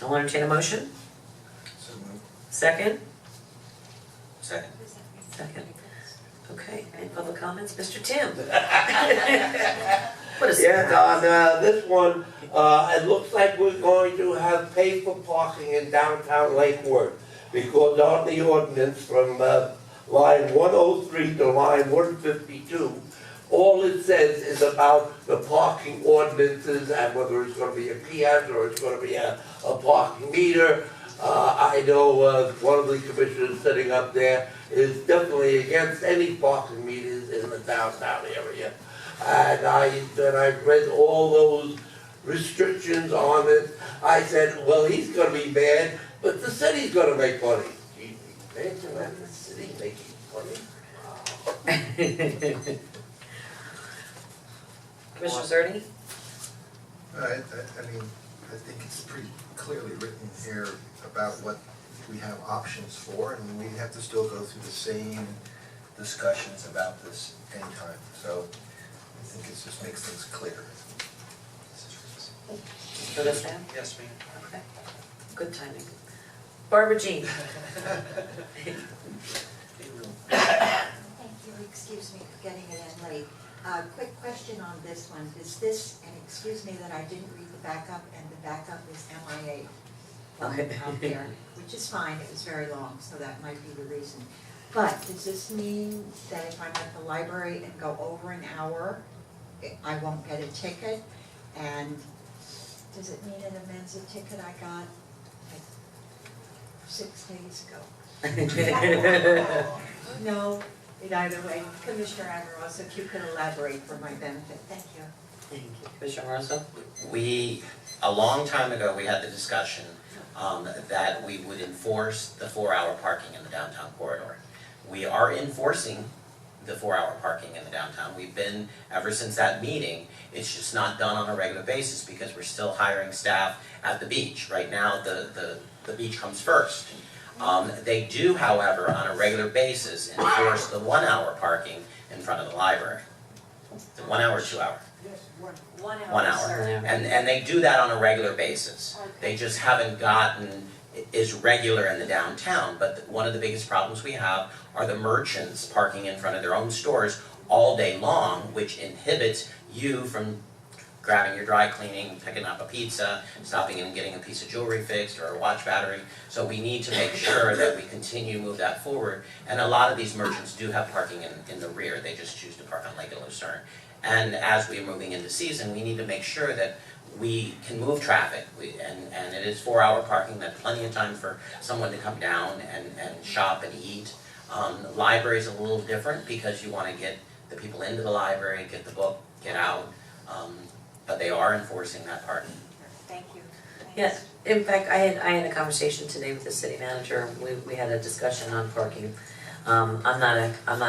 I'll entertain a motion. So moved. Second? Second. Second. Okay, any public comments? Mr. Tim? What is Yes, on this one, it looks like we're going to have paid for parking in downtown Lake Worth. Because on the ordinance from line 103 to line 152, all it says is about the parking ordinances and whether it's gonna be a kiosk or it's gonna be a parking meter. I know one of the commissioners sitting up there is definitely against any parking meters in the downtown area. And when I read all those restrictions on it, I said, well, he's gonna be mad, but the city's gonna make money. Gee, imagine that, the city making money. Commissioner Zerny? I mean, I think it's pretty clearly written here about what we have options for, and we have to still go through the same discussions about this anytime. So I think it just makes things clear. For this man? Yes, ma'am. Okay, good timing. Barbara Jean? Thank you, excuse me for getting it in late. Quick question on this one, is this, and excuse me that I didn't read the backup, and the backup is MIA out there, which is fine, it was very long, so that might be the reason. But does this mean that if I'm at the library and go over an hour, I won't get a ticket? And does it mean an Mensa ticket I got like 6 days ago? No, in either way, Commissioner Amoroso, if you could elaborate for my benefit, thank you. Thank you. Commissioner Marso? A long time ago, we had the discussion that we would enforce the 4-hour parking in the downtown corridor. We are enforcing the 4-hour parking in the downtown. We've been, ever since that meeting, it's just not done on a regular basis because we're still hiring staff at the beach. Right now, the beach comes first. They do, however, on a regular basis, enforce the 1-hour parking in front of the library. The 1 hour or 2 hour? 1 hour. sir. And they do that on a regular basis. They just haven't gotten as regular in the downtown, but one of the biggest problems we have are the merchants parking in front of their own stores all day long, which inhibits you from grabbing your dry cleaning, picking up a pizza, stopping in and getting a piece of jewelry fixed or a watch battery. So we need to make sure that we continue to move that forward. And a lot of these merchants do have parking in the rear. They just choose to park on Lake and Lucerne. And as we're moving into season, we need to make sure that we can move traffic. And it is 4-hour parking. That's plenty of time for someone to come down and shop and eat. Library's a little different because you want to get the people into the library, get the book, get out. But they are enforcing that parking. Thank you. Yeah, in fact, I had a conversation today with the city manager. We had a discussion on parking. I'm not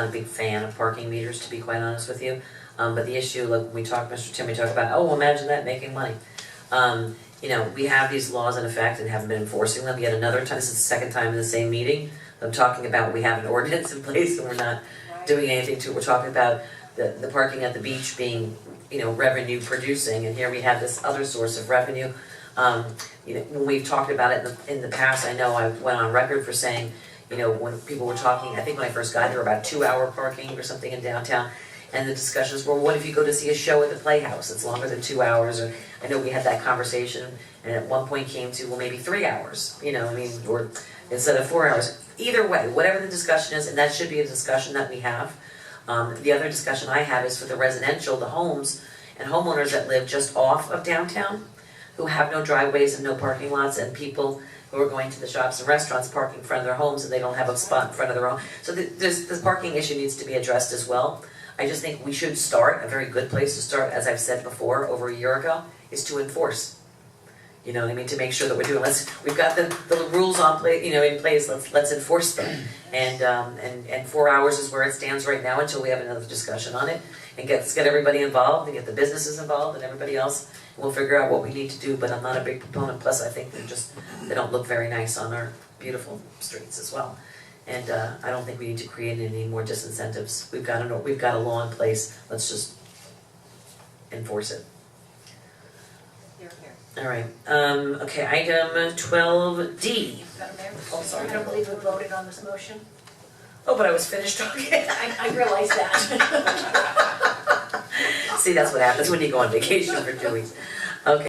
a big fan of parking meters, to be quite honest with you. But the issue, like we talked, Mr. Tim, we talked about, oh, well, imagine that, making money. You know, we have these laws in effect and haven't been enforcing them. Yet another time, this is the second time in the same meeting, I'm talking about we have an ordinance in place and we're not doing anything to it. We're talking about the parking at the beach being, you know, revenue producing, and here we have this other source of revenue. You know, when we've talked about it in the past, I know I went on record for saying, you know, when people were talking, I think when I first got here, about 2-hour parking or something in downtown, and the discussions were, what if you go to see a show at the Playhouse? It's longer than 2 hours, or I know we had that conversation, and at one point came to, well, maybe 3 hours, you know, I mean, or instead of 4 hours. Either way, whatever the discussion is, and that should be a discussion that we have. The other discussion I have is for the residential, the homes and homeowners that live just off of downtown, who have no driveways and no parking lots, and people who are going to the shops and restaurants parking in front of their homes and they don't have a spot in front of their home. So this parking issue needs to be addressed as well. I just think we should start, a very good place to start, as I've said before, over a year ago, is to enforce. You know what I mean, to make sure that we're doing, we've got the rules in place, let's enforce them. And 4 hours is where it stands right now until we have another discussion on it. And let's get everybody involved, and get the businesses involved and everybody else. And we'll figure out what we need to do, but I'm not a big proponent, plus I think they don't look very nice on our beautiful streets as well. And I don't think we need to create any more disincentives. We've got a law in place, let's just enforce it. Here, here. Alright, okay, item 12D. Madam Mayor? Oh, sorry. I don't believe we voted on this motion. Oh, but I was finished talking. I realize that. See, that's what happens when you go on vacation for 2 weeks. Okay.